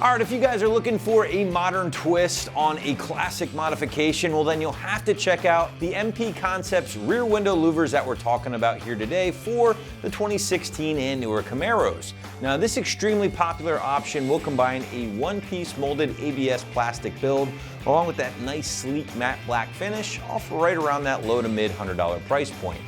All right, if you guys are looking for a modern twist on a classic modification, well then you'll have to check out the MP Concepts rear window louvers that we're talking about here today for the 2016 and newer Camaros. Now this extremely popular option will combine a one-piece molded ABS plastic build along with that nice sleek matte black finish, all for right around that low to mid $100 price point.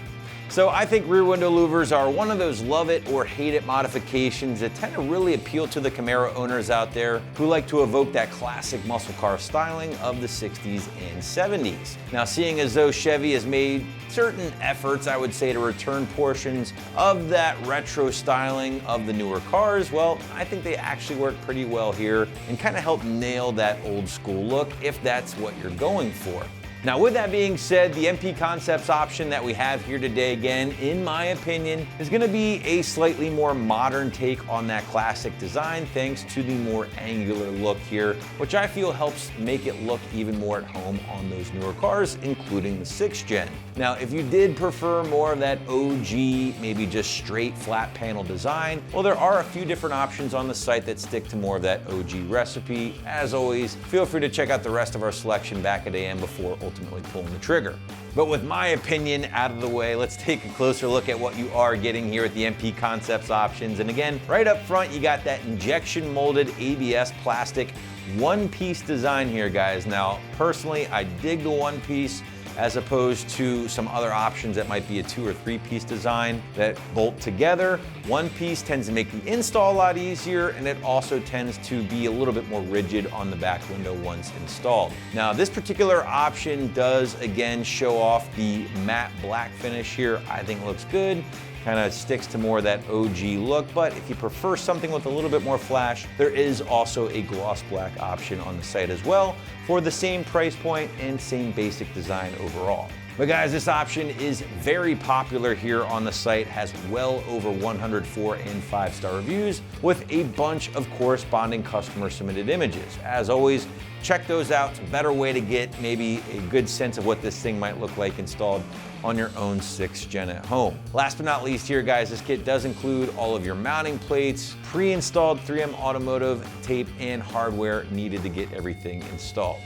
So I think rear window louvers are one of those love it or hate it modifications that tend to really appeal to the Camaro owners out there who like to evoke that classic muscle car styling of the 60s and 70s. Now, seeing as though Chevy has made certain efforts, I would say, to return portions of that retro styling of the newer cars, well, I think they actually work pretty well here and kind of help nail that old school look if that's what you're going for. Now, with that being said, the MP Concepts option that we have here today, again, in my opinion, is going to be a slightly more modern take on that classic design thanks to the more angular look here, which I feel helps make it look even more at home on those newer cars, including the 6th gen. Now, if you did prefer more of that OG, maybe just straight flat panel design, well, there are a few different options on the site that stick to more of that OG recipe. As always, feel free to check out the rest of our selection back at AM before ultimately pulling the trigger. But with my opinion out of the way, let's take a closer look at what you are getting here at the MP Concepts options. And again, right up front, you got that injection molded ABS plastic one-piece design here, guys. Now, personally, I dig the one-piece as opposed to some other options that might be a 2 or 3-piece design that bolt together. One piece tends to make the install a lot easier, and it also tends to be a little bit more rigid on the back window once installed. Now, this particular option does again show off the matte black finish here. I think it looks good. Kind of sticks to more of that OG look, but if you prefer something with a little bit more flash, there is also a gloss black option on the site as well for the same price point and same basic design overall. But guys, this option is very popular here on the site, has well over 104 and 5-star reviews with a bunch of corresponding customer submitted images. As always, check those out. It's a better way to get maybe a good sense of what this thing might look like installed on your own 6th gen at home. Last but not least here, guys, this kit does include all of your mounting plates, pre-installed 3M automotive tape, and hardware needed to get everything installed.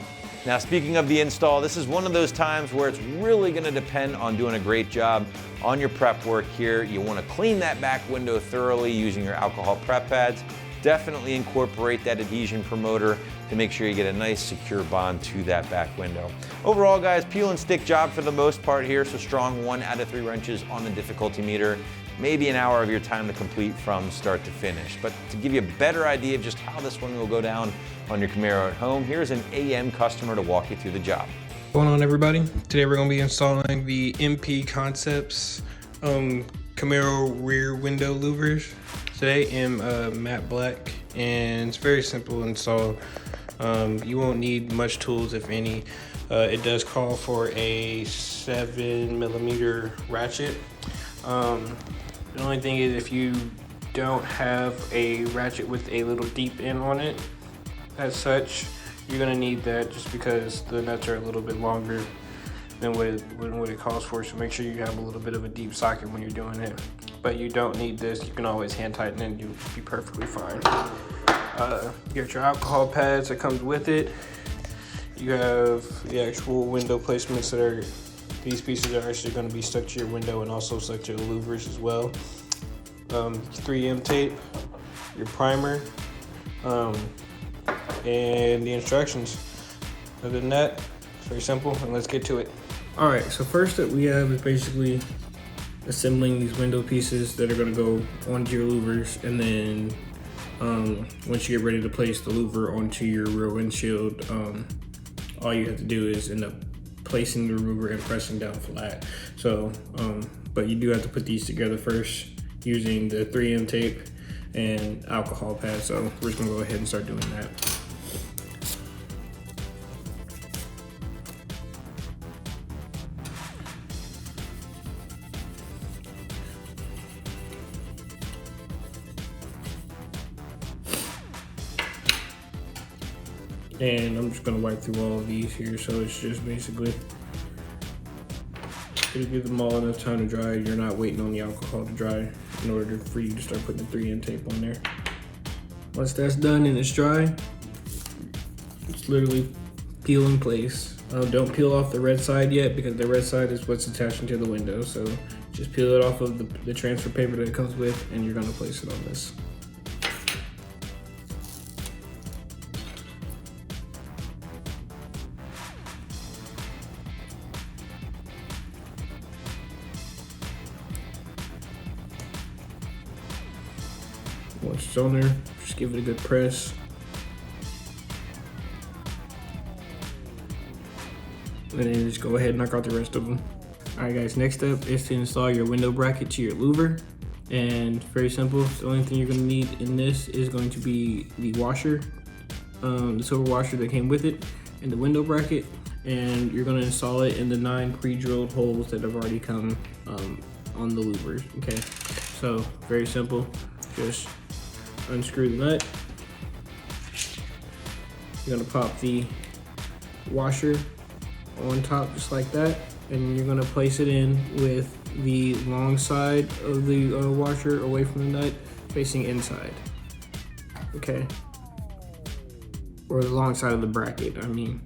Now, speaking of the install, this is one of those times where it's really gonna depend on doing a great job on your prep work here. You wanna clean that back window thoroughly using your alcohol prep pads. Definitely incorporate that adhesion promoter to make sure you get a nice secure bond to that back window. Overall, guys, peel and stick job for the most part here, so strong 1 out of 3 wrenches on the difficulty meter. Maybe an hour of your time to complete from start to finish. But to give you a better idea of just how this one will go down on your Camaro at home, here's an AM customer to walk you through the job. What's going on, everybody? Today we're going to be installing the MP Concepts Camaro rear window louvers. Today in matte black, and it's very simple to install. You won't need much tools, if any. It does call for a 7mm ratchet. The only thing is, if you don't have a ratchet with a little deep end on it, as such, you're gonna need that just because the nuts are a little bit longer than what it calls for. So make sure you have a little bit of a deep socket when you're doing it. But you don't need this. You can always hand tighten it and you'll be perfectly fine. You got your alcohol pads that comes with it. You have the actual window placements that are, these pieces are actually going to be stuck to your window and also stuck to the louvers as well. 3M tape, your primer, and the instructions. Other than that, it's very simple, and let's get to it. All right, so first that we have is basically assembling these window pieces that are going to go onto your louvers, and then once you get ready to place the louver onto your rear windshield, all you have to do is end up placing the louver and pressing down flat. So, but you do have to put these together first using the 3M tape and alcohol pad. So we're just gonna go ahead and start doing that. And I'm just gonna wipe through all of these here. So it's just basically gonna give them all enough time to dry. You're not waiting on the alcohol to dry in order for you to start putting the 3M tape on there. Once that's done and it's dry, it's literally peel in place. Don't peel off the red side yet, because the red side is what's attaching to the window. So just peel it off of the transfer paper that it comes with, and you're gonna place it on this. Once it's on there, just give it a good press. And then just go ahead and knock out the rest of them. All right guys, next up is to install your window bracket to your louver. And very simple, the only thing you're gonna need in this is going to be the washer, the silver washer that came with it, and the window bracket. And you're gonna install it in the 9 pre-drilled holes that have already come on the louvers, okay? So very simple, just unscrew the nut. You're gonna pop the washer on top just like that, and you're gonna place it in with the long side of the washer away from the nut facing inside, okay? Or the long side of the bracket, I mean.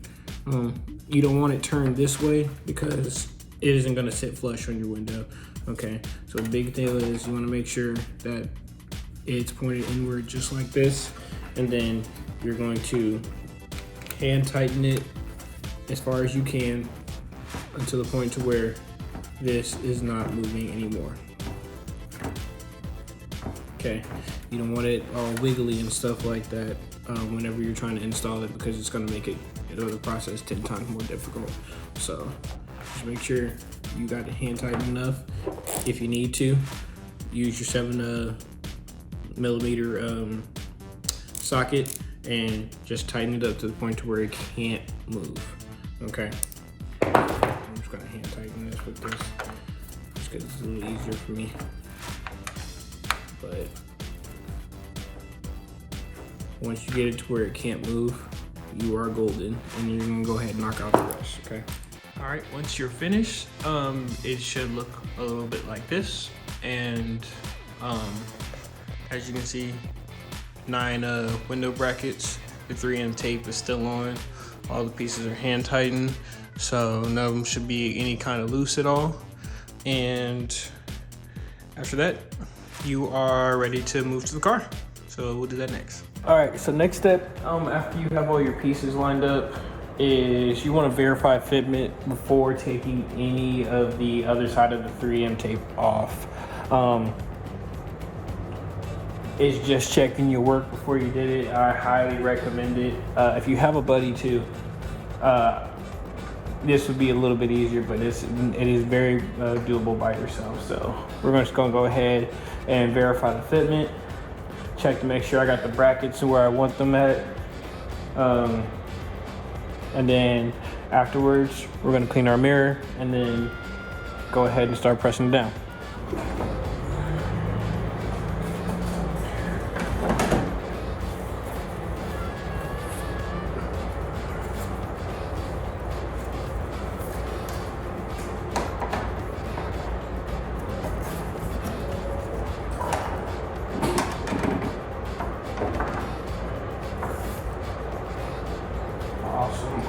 You don't want it turned this way because it isn't gonna sit flush on your window, okay? So the big deal is you wanna make sure that it's pointed inward just like this, and then you're going to hand tighten it as far as you can until the point to where this is not moving anymore. Okay, you don't want it all wiggly and stuff like that whenever you're trying to install it, because it's gonna make the process 10 times more difficult. So just make sure you got it hand tight enough. If you need to, use your 7mm socket and just tighten it up to the point to where it can't move. Okay, I'm just gonna hand tighten this with this just because it's a little easier for me. But once you get it to where it can't move, you are golden, and you're gonna go ahead and knock out the rest, okay? All right, once you're finished, it should look a little bit like this. And as you can see, 9 window brackets, the 3M tape is still on. All the pieces are hand tightened, so none of them should be any kind of loose at all. And after that, you are ready to move to the car. So we'll do that next. All right, so next step, after you have all your pieces lined up, is you want to verify fitment before taking any of the other side of the 3M tape off. It's just checking your work before you did it. I highly recommend it. If you have a buddy too, this would be a little bit easier, but it is very doable by yourself. So we're just gonna go ahead and verify the fitment. Check to make sure I got the brackets where I want them at. And then afterwards, we're gonna clean our mirror and then go ahead and start pressing it down.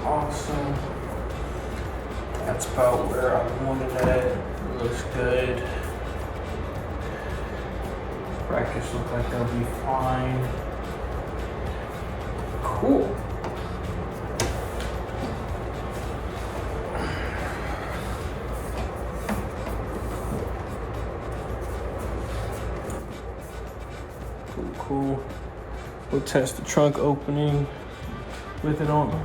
Awesome. That's about where I wanted it. Looks good. Brackets look like they'll be fine. Cool. Cool. We'll test the trunk opening with it on.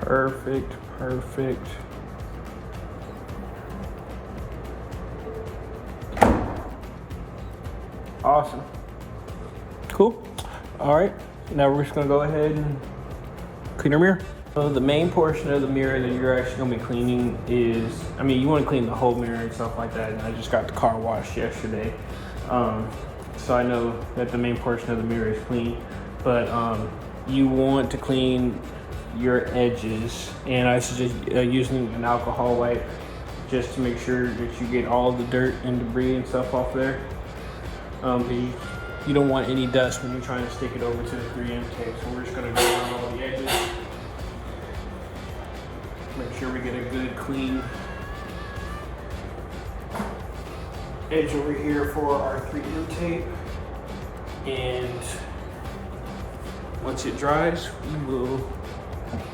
Perfect. Awesome. Cool. All right, now we're just gonna go ahead and clean our mirror. So the main portion of the mirror that you're actually gonna be cleaning is, you wanna clean the whole mirror and stuff like that, and I just got the car washed yesterday. So I know that the main portion of the mirror is clean, but you want to clean your edges, and I suggest using an alcohol wipe just to make sure that you get all the dirt and debris and stuff off there. You don't want any dust when you're trying to stick it over to the 3M tape. So we're just gonna go around all the edges. Make sure we get a good clean edge over here for our 3M tape. And once it dries, we will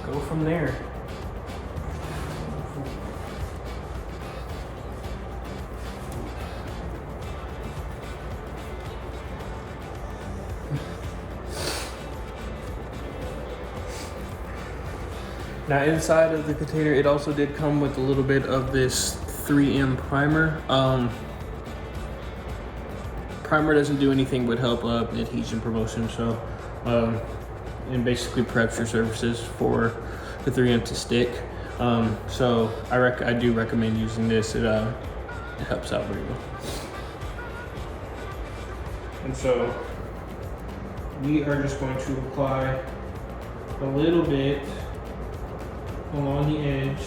go from there. Now inside of the container, it also did come with a little bit of this 3M primer. Primer doesn't do anything but help adhesion promotion, so and basically preps your surfaces for the 3M to stick. So I do recommend using this. It helps out very well. And so we are just going to apply a little bit along the edge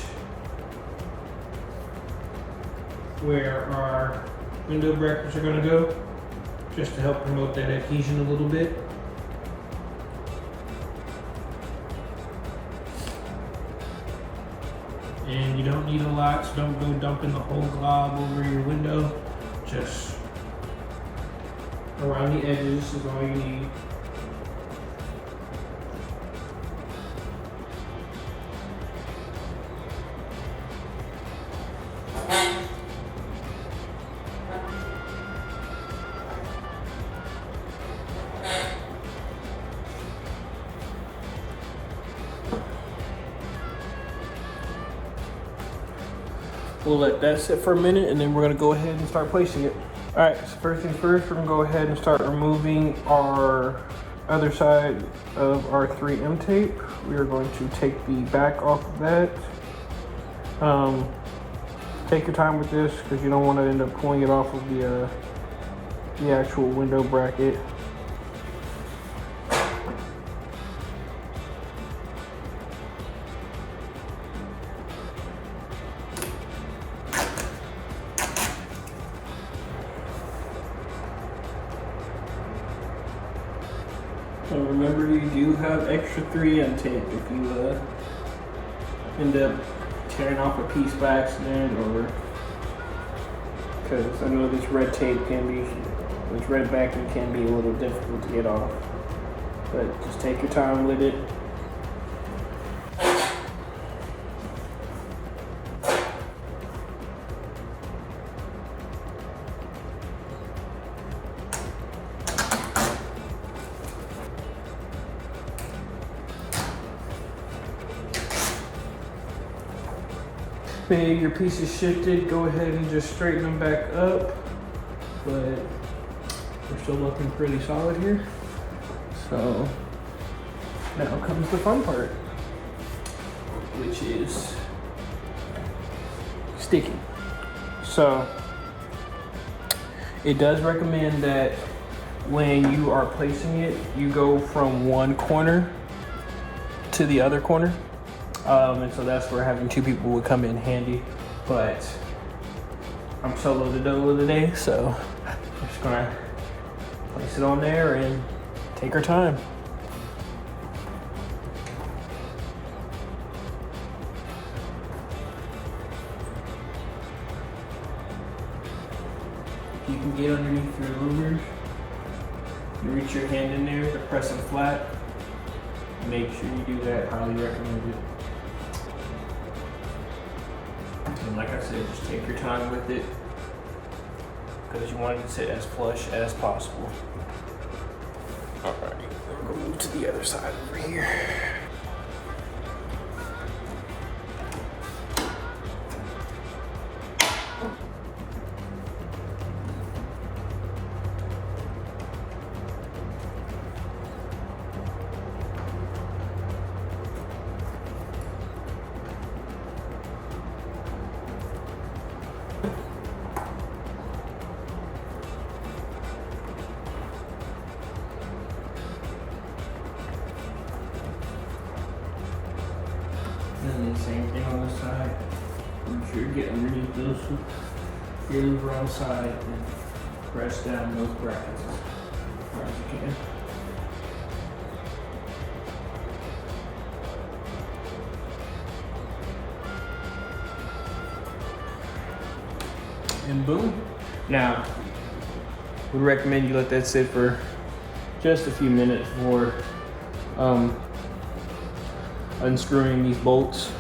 where our window brackets are going to go, just to help promote that adhesion a little bit. And you don't need a lot, so don't go dumping the whole glob over your window. Just around the edges is all you need. We'll let that sit for a minute and then we're gonna go ahead and start placing it. All right, so first things first, we're gonna go ahead and start removing our other side of our 3M tape. We are going to take the back off of that. Take your time with this because you don't want to end up pulling it off of the actual window bracket. And remember, you do have extra 3M tape if you end up tearing off a piece by accident, or because I know this red backing can be a little difficult to get off. But just take your time with it. Maybe your piece is shifted, go ahead and just straighten them back up. But we're still looking pretty solid here. So now comes the fun part, which is sticking. So it does recommend that when you are placing it, you go from one corner to the other corner. And so that's where having two people would come in handy. But I'm solo the dolo today, so I'm just gonna place it on there and take our time. If you can get underneath your louvers, you reach your hand in there to press them flat. Make sure you do that, highly recommended. And like I said, just take your time with it because you want it to sit as flush as possible. Alright, we're gonna move to the other side over here. your louver on the side and press down those brackets as hard as you can. And boom. Now, we recommend you let that sit for just a few minutes before unscrewing these bolts.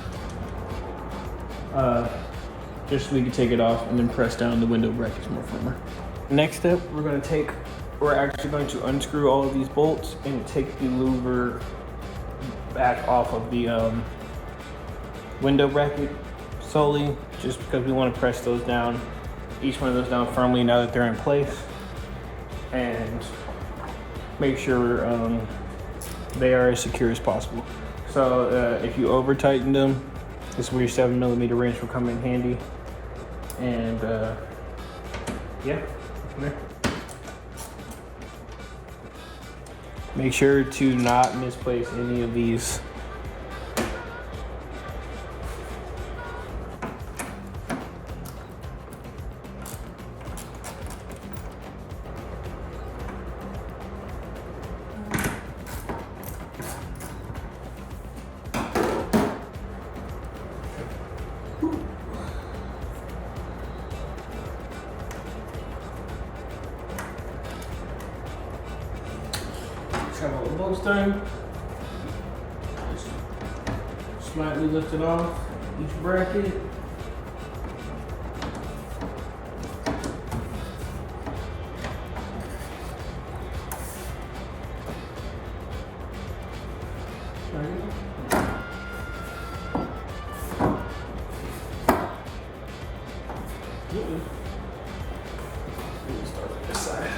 Just so we can take it off and then press down the window brackets more firmer. Next step, we're actually going to unscrew all of these bolts and take the louver back off of the window bracket solely, just because we want to press those down, each one of those down firmly now that they're in place, and make sure they are as secure as possible. So if you over tighten them, this is where your 7mm wrench will come in handy. And yeah, from there. Make sure to not misplace any of these. Have all the bolts done. Just slightly lift it off each bracket. Start with this side.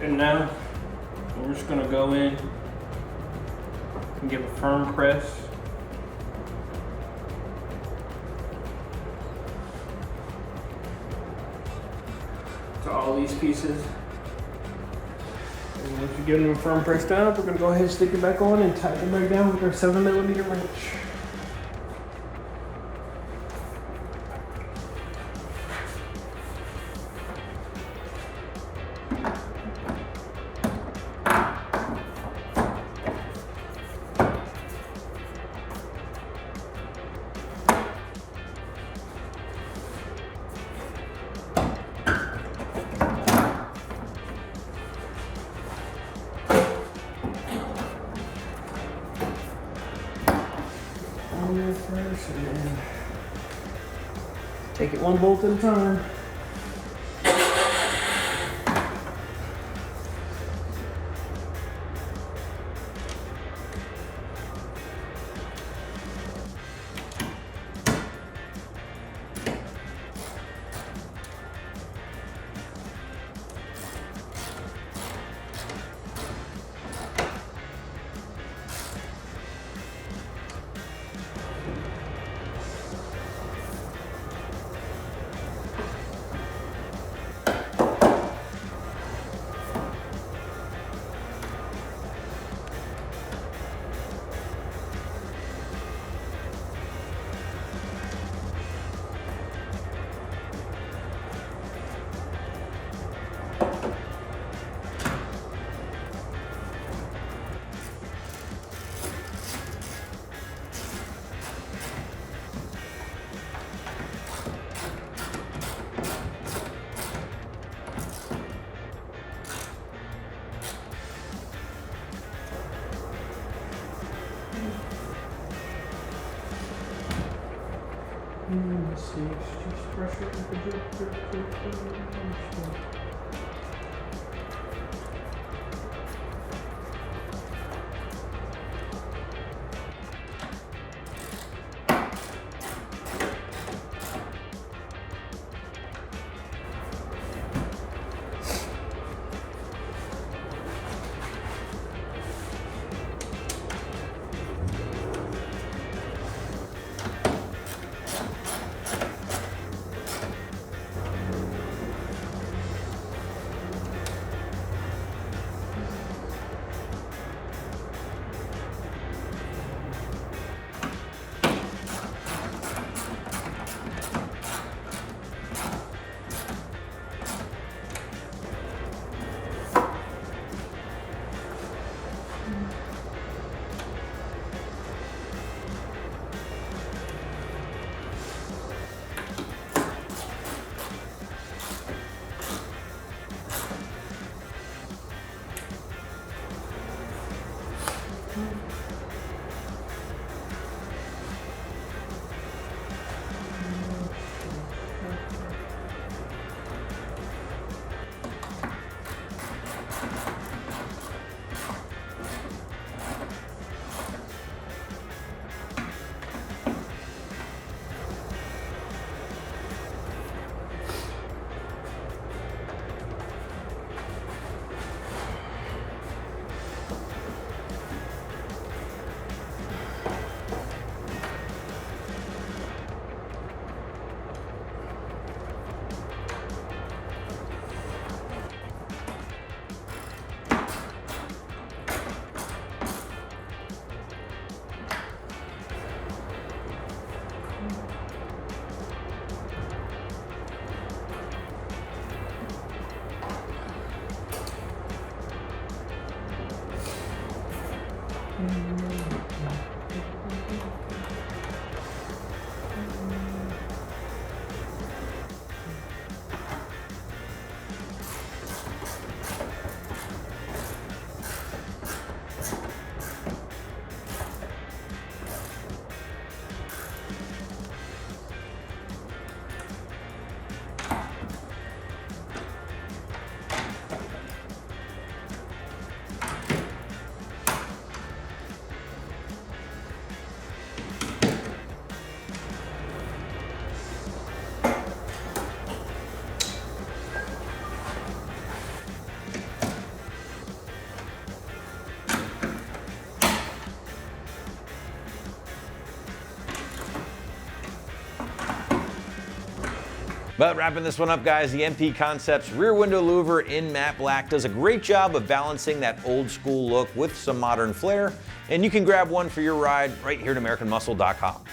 And now we're just gonna go in and give a firm press. To all these pieces. And once you get them a firm press down, we're gonna go ahead and stick it back on and tighten it back down with our 7mm wrench. First, and then take it one bolt at a time. Let's see. Just pressure. But wrapping this one up, guys, the MP Concepts rear window louver in matte black does a great job of balancing that old school look with some modern flair, and you can grab one for your ride right here at AmericanMuscle.com.